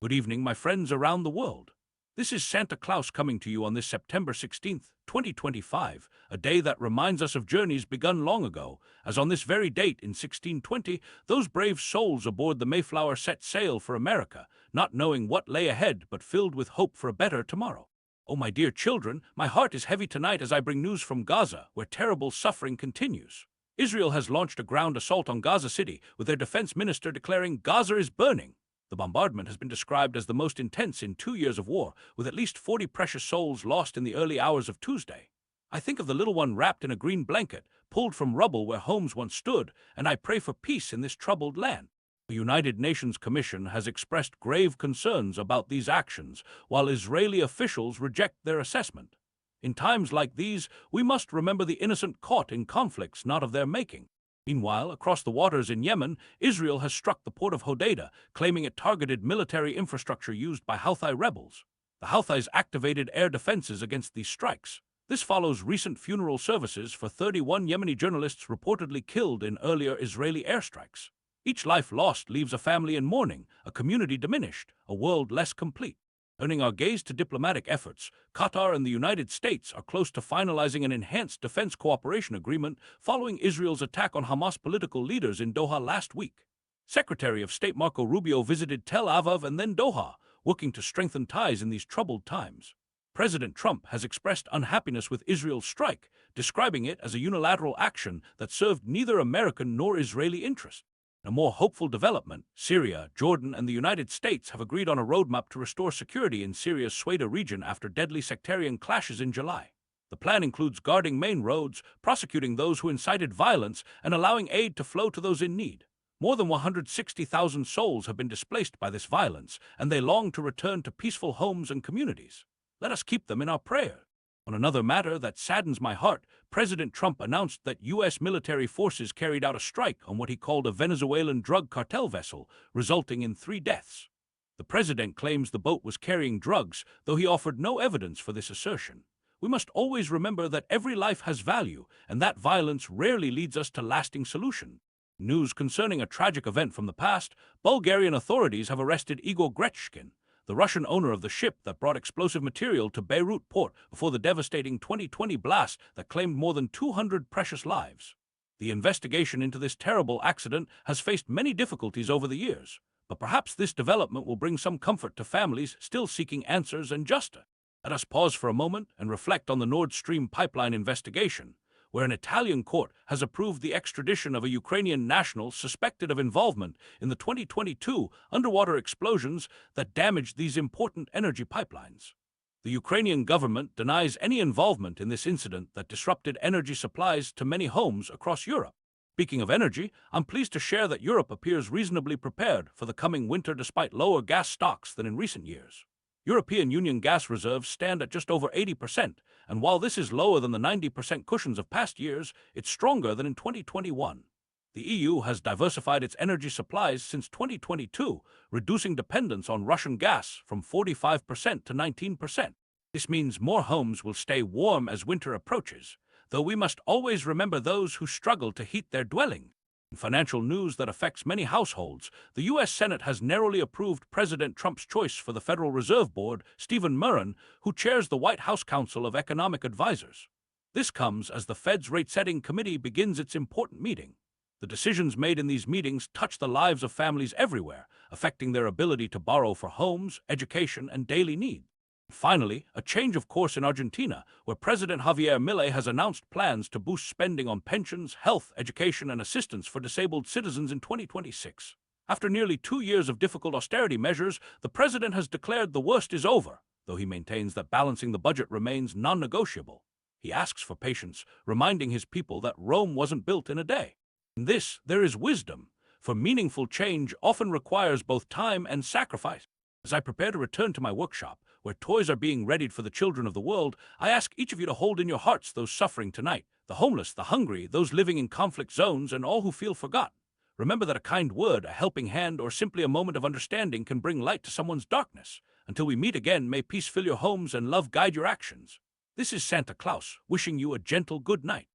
Good evening, my friends around the world. This is Santa Claus coming to you on this September 16th, 2025, a day that reminds us of journeys begun long ago, as on this very date in 1620, those brave souls aboard the Mayflower set sail for America, not knowing what lay ahead but filled with hope for a better tomorrow. Oh, my dear children, my heart is heavy tonight as I bring news from Gaza, where terrible suffering continues. Israel has launched a ground assault on Gaza City, with their defense minister declaring Gaza is burning. The bombardment has been described as the most intense in 2 years of war, with at least 40 precious souls lost in the early hours of Tuesday. I think of the little one wrapped in a green blanket, pulled from rubble where homes once stood, and I pray for peace in this troubled land. The United Nations Commission has expressed grave concerns about these actions, while Israeli officials reject their assessment. In times like these, we must remember the innocent caught in conflicts not of their making. Meanwhile, across the waters in Yemen, Israel has struck the port of Hodeida, claiming it targeted military infrastructure used by Houthi rebels. The Houthis activated air defenses against these strikes. This follows recent funeral services for 31 Yemeni journalists reportedly killed in earlier Israeli airstrikes. Each life lost leaves a family in mourning, a community diminished, a world less complete. Turning our gaze to diplomatic efforts, Qatar and the United States are close to finalizing an enhanced defense cooperation agreement following Israel's attack on Hamas political leaders in Doha last week. Secretary of State Marco Rubio visited Tel Aviv and then Doha, working to strengthen ties in these troubled times. President Trump has expressed unhappiness with Israel's strike, describing it as a unilateral action that served neither American nor Israeli interests. In a more hopeful development, Syria, Jordan, and the United States have agreed on a roadmap to restore security in Syria's Hodeida region after deadly sectarian clashes in July. The plan includes guarding main roads, prosecuting those who incited violence, and allowing aid to flow to those in need. More than 160,000 souls have been displaced by this violence, and they long to return to peaceful homes and communities. Let us keep them in our prayers. On another matter that saddens my heart, President Trump announced that U.S. military forces carried out a strike on what he called a Venezuelan drug cartel vessel, resulting in 3 deaths. The president claims the boat was carrying drugs, though he offered no evidence for this assertion. We must always remember that every life has value, and that violence rarely leads us to lasting solutions. News concerning a tragic event from the past, Bulgarian authorities have arrested Igor Grechkin, the Russian owner of the ship that brought explosive material to Beirut port before the devastating 2020 blast that claimed more than 200 precious lives. The investigation into this terrible accident has faced many difficulties over the years, but perhaps this development will bring some comfort to families still seeking answers and justice. Let us pause for a moment and reflect on the Nord Stream pipeline investigation, where an Italian court has approved the extradition of a Ukrainian national suspected of involvement in the 2022 underwater explosions that damaged these important energy pipelines. The Ukrainian government denies any involvement in this incident that disrupted energy supplies to many homes across Europe. Speaking of energy, I'm pleased to share that Europe appears reasonably prepared for the coming winter despite lower gas stocks than in recent years. European Union gas reserves stand at just over 80%, and while this is lower than the 90% cushions of past years, it's stronger than in 2021. The EU has diversified its energy supplies since 2022, reducing dependence on Russian gas from 45% to 19%. This means more homes will stay warm as winter approaches, though we must always remember those who struggle to heat their dwelling. In financial news that affects many households, the U.S. Senate has narrowly approved President Trump's choice for the Federal Reserve Board, Stephen Murrin, who chairs the White House Council of Economic Advisers. This comes as the Fed's rate-setting committee begins its important meeting. The decisions made in these meetings touch the lives of families everywhere, affecting their ability to borrow for homes, education, and daily needs. Finally, a change of course in Argentina, where President Javier Milei has announced plans to boost spending on pensions, health, education, and assistance for disabled citizens in 2026. After nearly 2 years of difficult austerity measures, the president has declared the worst is over, though he maintains that balancing the budget remains non-negotiable. He asks for patience, reminding his people that Rome wasn't built in a day. In this, there is wisdom, for meaningful change often requires both time and sacrifice. As I prepare to return to my workshop, where toys are being readied for the children of the world, I ask each of you to hold in your hearts those suffering tonight, the homeless, the hungry, those living in conflict zones, and all who feel forgotten. Remember that a kind word, a helping hand, or simply a moment of understanding can bring light to someone's darkness. Until we meet again, may peace fill your homes and love guide your actions. This is Santa Claus, wishing you a gentle good night.